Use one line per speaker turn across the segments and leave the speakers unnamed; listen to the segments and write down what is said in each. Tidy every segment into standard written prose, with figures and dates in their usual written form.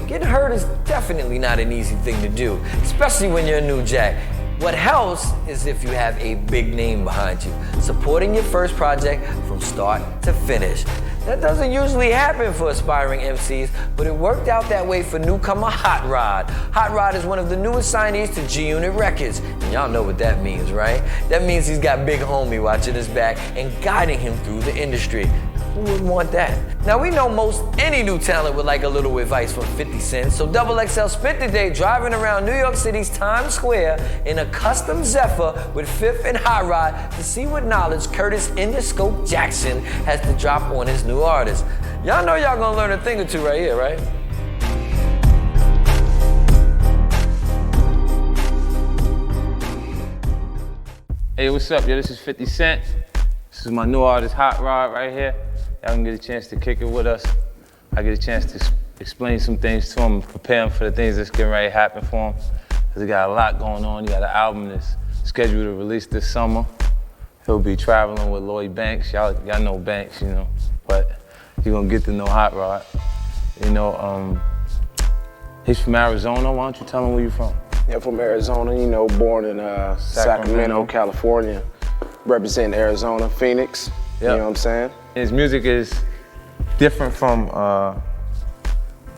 getting hurt is definitely not an easy thing to do, especially when you're a new jack. What helps is if you have a big name behind you, supporting your first project from start to finish. That doesn't usually happen for aspiring MCs, but it worked out that way for newcomer Hot Rod. Hot Rod is one of the newest signees to G-Unit Records, and y'all know what that means, right? That means he's got Big Homie watching his back and guiding him through the industry. Who wouldn't want that? Now, we know most any new talent would like a little advice from 50 Cent, so XXL spent the day driving around New York City's Times Square in a custom Zephyr with Fifth and Hot Rod to see what knowledge Curtis Endoscope Jackson has to drop on his new artist. Y'all know y'all gonna learn a thing or two right here, right?
Hey, what's up, yo? This is 50 Cent. This is my new artist, Hot Rod, right here. Y'all can get a chance to kick it with us. I get a chance to explain some things to him, prepare him for the things that's getting ready to happen for him. Because he got a lot going on. He got an album that's scheduled to release this summer. He'll be traveling with Lloyd Banks. Y'all know Banks, you know. But you're gonna get to know Hot Rod. You know, he's from Arizona. Why don't you tell him where you're from?
Yeah, from Arizona, you know, born in Sacramento, California. Representing Arizona, Phoenix, You know what I'm saying?
His music is different from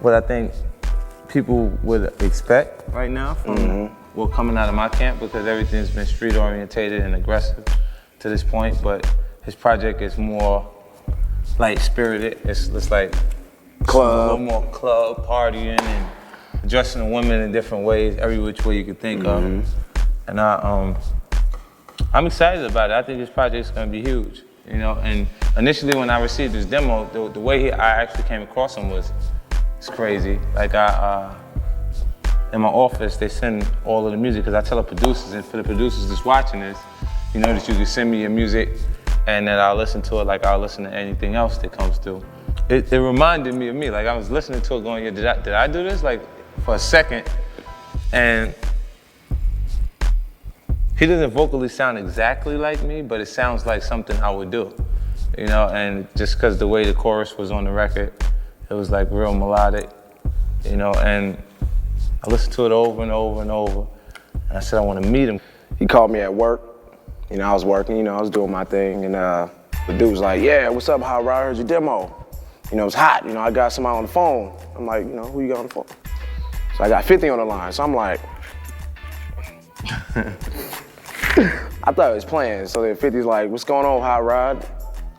what I think people would expect right now from well, coming out of my camp, because everything's been street orientated and aggressive to this point, but his project is more like spirited. It's like
club.
A little more club, partying and addressing the women in different ways, every which way you could think of. And I'm excited about it. I think this project's gonna be huge, you know. And initially when I received this demo, the way I actually came across him was, it's crazy. Like in my office, they send all of the music, because I tell the producers, and for the producers that's watching this, you know that you can send me your music and that I'll listen to it like I'll listen to anything else that comes through. It reminded me of me. Like I was listening to it going, yeah, did I do this? Like for a second. And he doesn't vocally sound exactly like me, but it sounds like something I would do, you know? And just because the way the chorus was on the record, it was like real melodic, you know? And I listened to it over and over and over, and I said I want to meet him.
He called me at work. You know, I was working, you know, I was doing my thing, and the dude was like, yeah, what's up, Hot Rod? I heard your demo. You know, it's hot, you know, I got somebody on the phone. I'm like, you know, who you got on the phone? So I got 50 on the line, so I'm like, I thought it was playing. So then 50's like, what's going on, Hot Rod?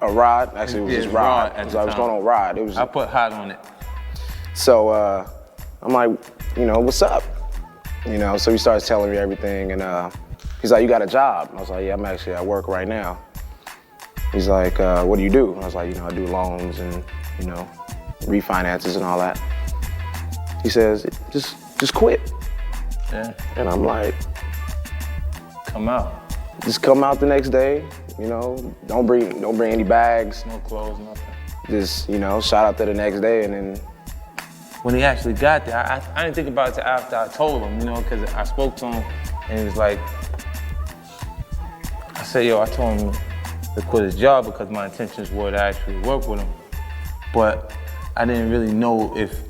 Or Rod, actually it was just Rod.
At
so what's going on, Rod? It was.
I put Hot on it.
So I'm like, you know, what's up? You know, so he starts telling me everything, and he's like, you got a job? I was like, yeah, I'm actually at work right now. He's like, what do you do? I was like, you know, I do loans and, you know, refinances and all that. He says, just quit.
Yeah.
And I'm like,
come out.
Just come out the next day, you know, don't bring any bags.
No clothes, nothing.
Just, you know, shout out to the next day, and then.
When he actually got there, I didn't think about it after I told him, you know, because I spoke to him and he was like, I said, yo, I told him to quit his job because my intentions were to actually work with him. But I didn't really know if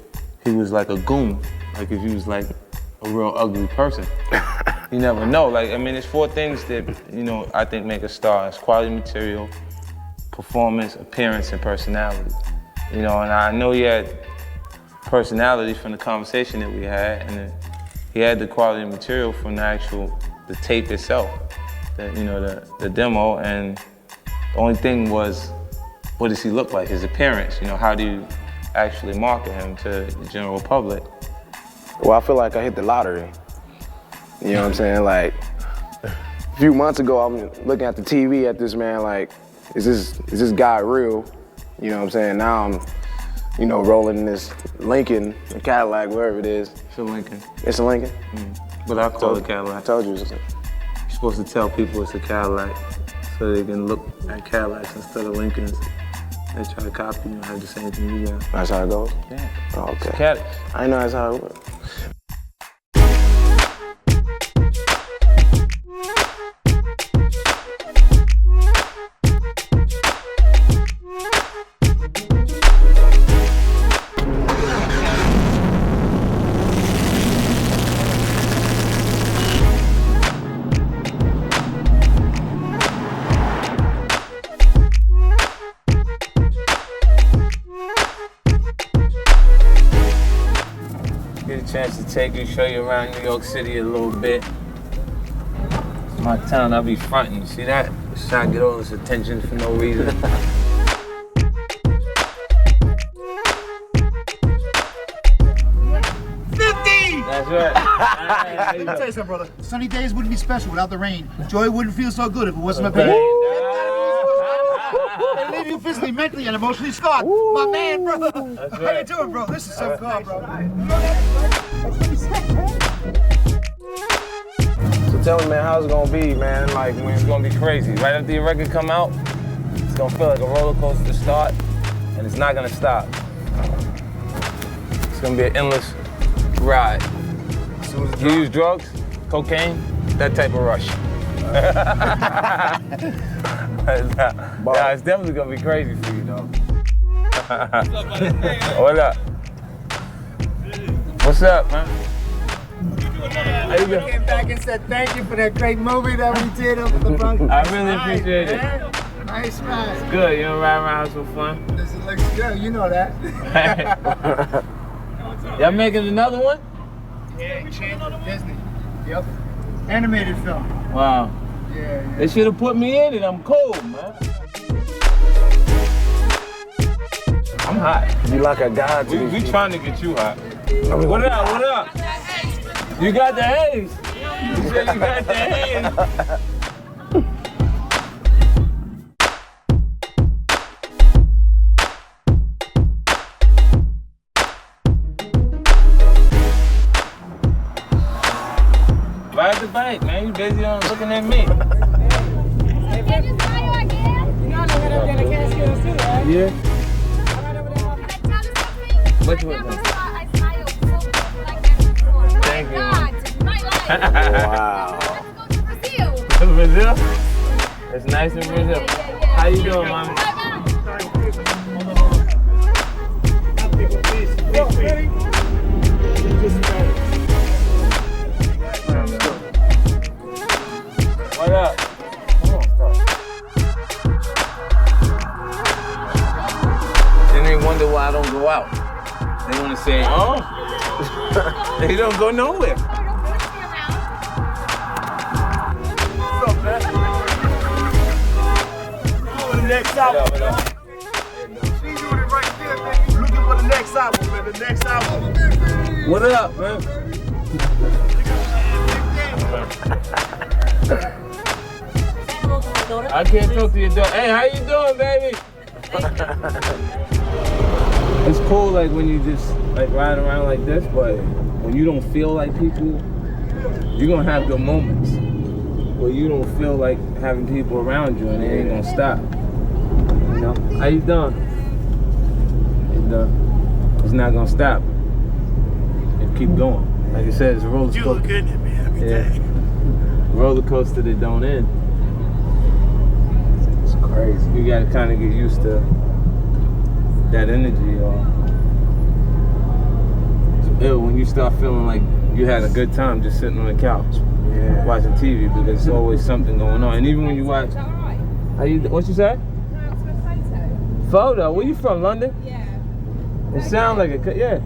he was like a goon, like if he was like a real ugly person. You never know. Like, I mean, there's 4 things that, you know, I think make a star. It's quality material, performance, appearance, and personality. You know, and I know he had personality from the conversation that we had, and he had the quality material from the tape itself, you know, the demo, and the only thing was, what does he look like, his appearance, you know, how do you actually market him to the general public?
Well, I feel like I hit the lottery. You know what I'm saying? Like, a few months ago, I'm looking at the TV at this man like, is this guy real? You know what I'm saying? Now I'm, you know, rolling in this Lincoln, a Cadillac, wherever it is.
It's a Lincoln.
It's a Lincoln?
But I call it Cadillac.
I told you it was a Lincoln.
You're supposed to tell people it's a Cadillac so they can look at Cadillacs instead of Lincolns. They try to copy you and have the same thing you got.
That's how it goes?
Yeah.
Oh, okay.
It's a Cadillac.
I didn't know that's how it works.
get a chance to take you, show you around New York City a little bit. It's my town, I'll be fronting. You see that? Just trying to get all this attention for no reason. That's right.
Let me tell you something, brother. Sunny days wouldn't be special without the rain. Joy wouldn't feel so good if it wasn't a pain. They leave you physically, mentally, and emotionally scarred. My man, brother.
That's
How
right.
you doing, bro? This is so cool, bro.
So tell me, man, how's it gonna be, man? Like when
It's gonna be crazy. Right after your record come out, it's gonna feel like a roller coaster to start, and it's not gonna stop. It's gonna be an endless ride. You use drugs, cocaine, that type of rush. Nah, it's definitely gonna be crazy for you, though. What up? What's up, man? How you doing?
Came back and said thank you for that great movie that we did up at the Bronx.
I really appreciate it.
Nice, man.
Good, you know, ride around, have some fun.
This looks good, you know that.
Y'all making another one?
Yeah, Enchanted Disney. Yep. Animated film.
Wow.
Yeah.
They should have put me in it. I'm cold, man. I'm hot.
you like a god to
We
these
trying to get you hot. What up? What up? You got the haze. You said you got the haze. Ride the bike, man. You busy on looking at me. Yeah. Which one? Thank you.
Wow.
Brazil? It's nice in Brazil. How you doing, mom? What up? Come on, stop. Then they wonder why I don't go out. They want to say, oh, they don't go nowhere.
Next album. She's doing it right there, man. Looking for the next album, man. The next album.
What up, man? I can't talk to your daughter. Hey, how you doing, baby? It's cool, like when you just like ride around like this, but when you don't feel like people, you're gonna have the moments where you don't feel like having people around you, and it ain't gonna stop. You know? How you doing? It's not gonna stop. It keep going. Like I said, it's a roller coaster.
You look good at me every day.
Roller coaster that don't end. It's crazy. You gotta kind of get used to that energy, or it's ill when you start feeling like you had a good time just sitting on the couch, watching TV, because there's always something going on. And even when you watch, what you say? Photo? Where you from? London?
Yeah.
It sounds like it. Yeah.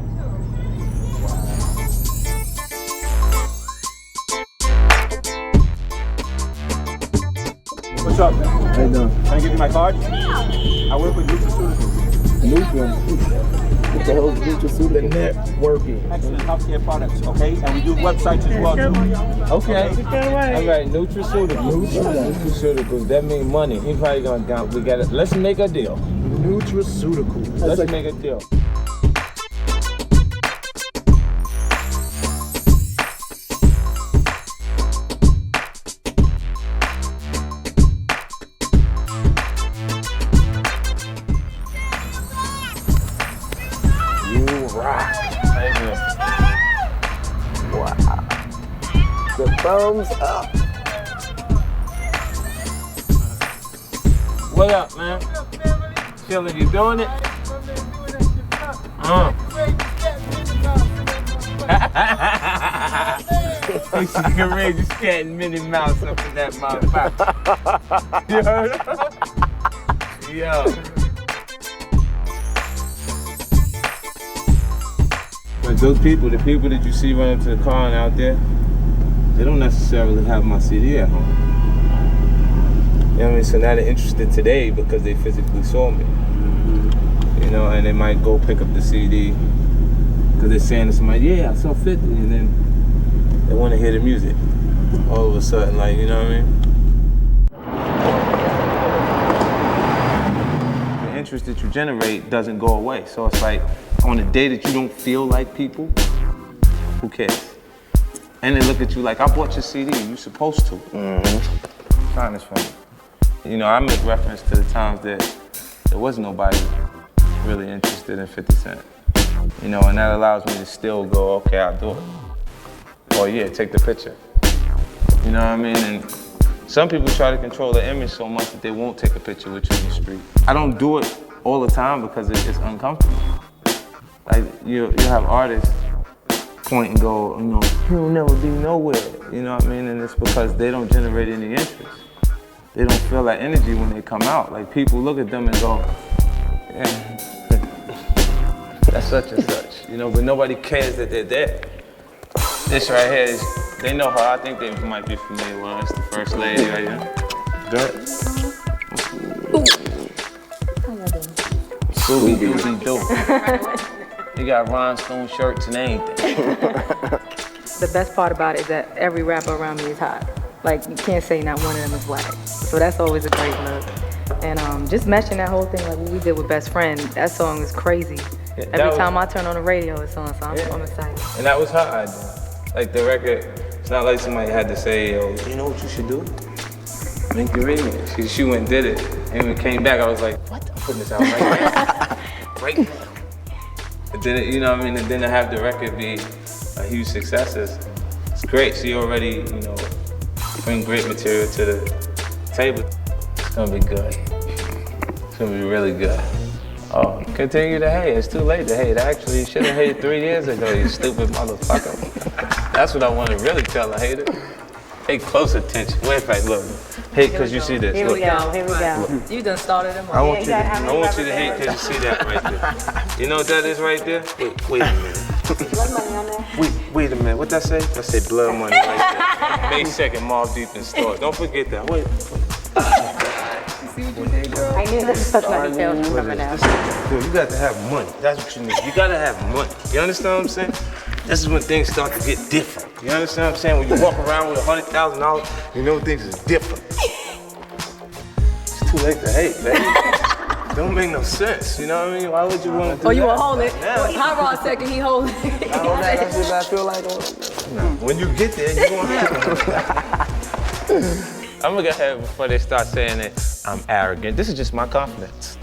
What's up?
How you doing?
Can I give you my card? I work with nutraceuticals.
What the hell is nutraceuticals?
Networking. Excellent healthcare products, okay? And we do websites as well, too.
Okay. All right, nutraceuticals. Nutraceuticals, that means money. He probably gonna, we got it. Let's make a deal.
Nutraceuticals.
Let's make a deal.
You rock. Wow. The thumbs up.
What up, man? Chillin', you doing it? He's courageous cat and Minnie Mouse up in that motherfucker. You heard him? Yo. But But those people, the people that you see running to the car and out there, they don't necessarily have my CD at home. You know what I mean? So now they're interested today because they physically saw me. You know, and they might go pick up the CD because they're saying to somebody, yeah, I saw 50, and then they want to hear the music. All of a sudden, like, you know what I mean? The interest that you generate doesn't go away. So it's like, on a day that you don't feel like people, who cares? And they look at you like, I bought your CD, you're supposed to. Kindness from me. You know, I make reference to the times that there was nobody really interested in 50 Cent. You know, and that allows me to still go, okay, I'll do it. Or yeah, take the picture. You know what I mean? And some people try to control the image so much that they won't take a picture with you in the street. I don't do it all the time because it's uncomfortable. Like, you have artists point and go, you know, he'll never be nowhere. You know what I mean? And it's because they don't generate any interest. They don't feel that energy when they come out. Like, people look at them and go, yeah, that's such and such, you know, but nobody cares that they're there. This right here is, they know her, I think they might be familiar with her. It's the first lady right here. Dirt. Scooby-Doo. You got rhinestone shirts and anything.
The best part about it is that every rapper around me is hot. Like, you can't say not one of them is black. So that's always a great look. And just matching that whole thing like what we did with Best Friend, that song is crazy. Yeah, every time I turn on the radio, it's on, so I'm excited.
And that was her idea. Like, the record, it's not like somebody had to say, yo, you know what you should do? Make the remix. She went and did it. And when it came back, I was like, what? I'm putting this out right now. Right now. And then, you know what I mean? And then to have the record be a huge success it's great. She already, you know, bring great material to the table. It's gonna be good. It's gonna be really good. Oh, continue to hate. It's too late to hate. Actually, you should have hated 3 years ago, you stupid motherfucker. That's what I want to really tell a hater. Pay close attention. Well, in fact, look. Hate because you see this.
Here
look.
we go, here we go.
Look.
You done started them
I
all.
want you to hate because you see that right there. You know what that is right there? Wait a minute.
Blood money on there.
Wait a minute. What that say? That say blood money right there. May 2nd, Mobb Deep in store. Don't forget that. Wait.
See what you did, girl? I knew this was such money sales coming out.
You got to have money. That's what you need. You got to have money. You understand what I'm saying? This is when things start to get different. You understand what I'm saying? When you walk around with $100,000, you know things is different. It's too late to hate, baby. Don't make no sense. You know what I mean? Why would you want to do that?
Oh, you want to hold it? Hot Rod second, he hold it.
I hold that. That's what I feel like.
When you get there, you gonna have it. I'm gonna go ahead before they start saying that I'm arrogant. This is just my confidence.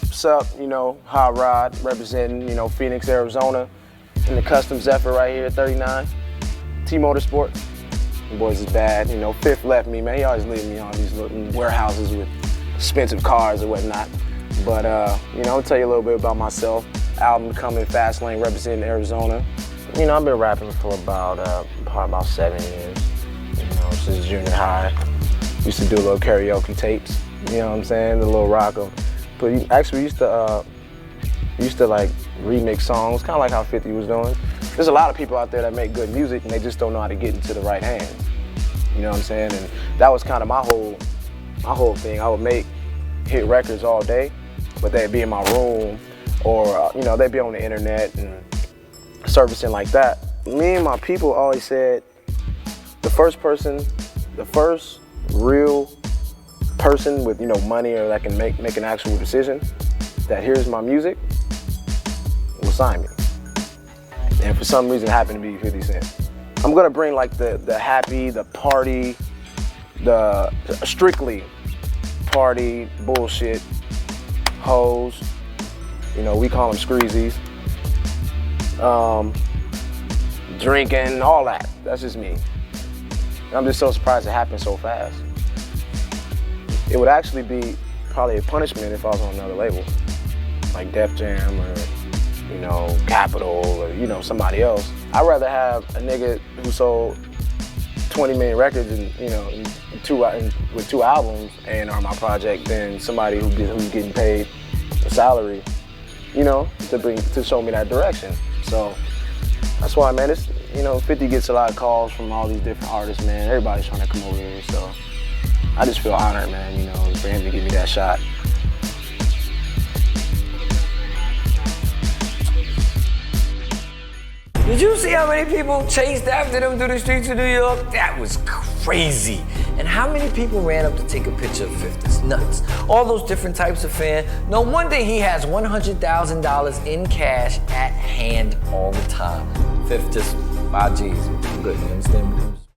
What's up? You know, Hot Rod representing, you know, Phoenix, Arizona, in the Custom Zephyr right here at 39. T-Motorsport. The boys is bad. You know, Fifth left me, man. He always leaving me on these little warehouses with expensive cars or whatnot. But, you know, I'll tell you a little bit about myself. Album coming, Fast Lane, representing Arizona. You know, I've been rapping for about, probably about 7 years. You know, since junior high. Used to do little karaoke tapes. You know what I'm saying? A little rock 'em. But actually, used to like remix songs, kind of like how 50 was doing. There's a lot of people out there that make good music and they just don't know how to get into the right hands. You know what I'm saying? And that was kind of my whole thing. I would make hit records all day, but they'd be in my room or, you know, they'd be on the internet and servicing like that. Me and my people always said the first real person with, you know, money or that can make an actual decision that here's my music will sign me. And for some reason it happened to be 50 Cent. I'm gonna bring like the happy, the party, the strictly party, bullshit, hoes, you know, we call them screezies, drinking, all that. That's just me. And I'm just so surprised it happened so fast. It would actually be probably a punishment if I was on another label, like Def Jam or, you know, Capitol or, you know, somebody else. I'd rather have a nigga who sold 20 million records and with 2 albums and on my project than somebody who's getting paid a salary, to show me that direction. So that's why, man, 50 gets a lot of calls from all these different artists, man. Everybody's trying to come over here, so I just feel honored, man, for him to give me that shot.
Did you see how many people chased after them through the streets of New York? That was crazy. And how many people ran up to take a picture of 50? It's nuts. All those different types of fans. No wonder he has $100,000 in cash at hand all the time. 50, just 5 G's. I'm good, you understand me?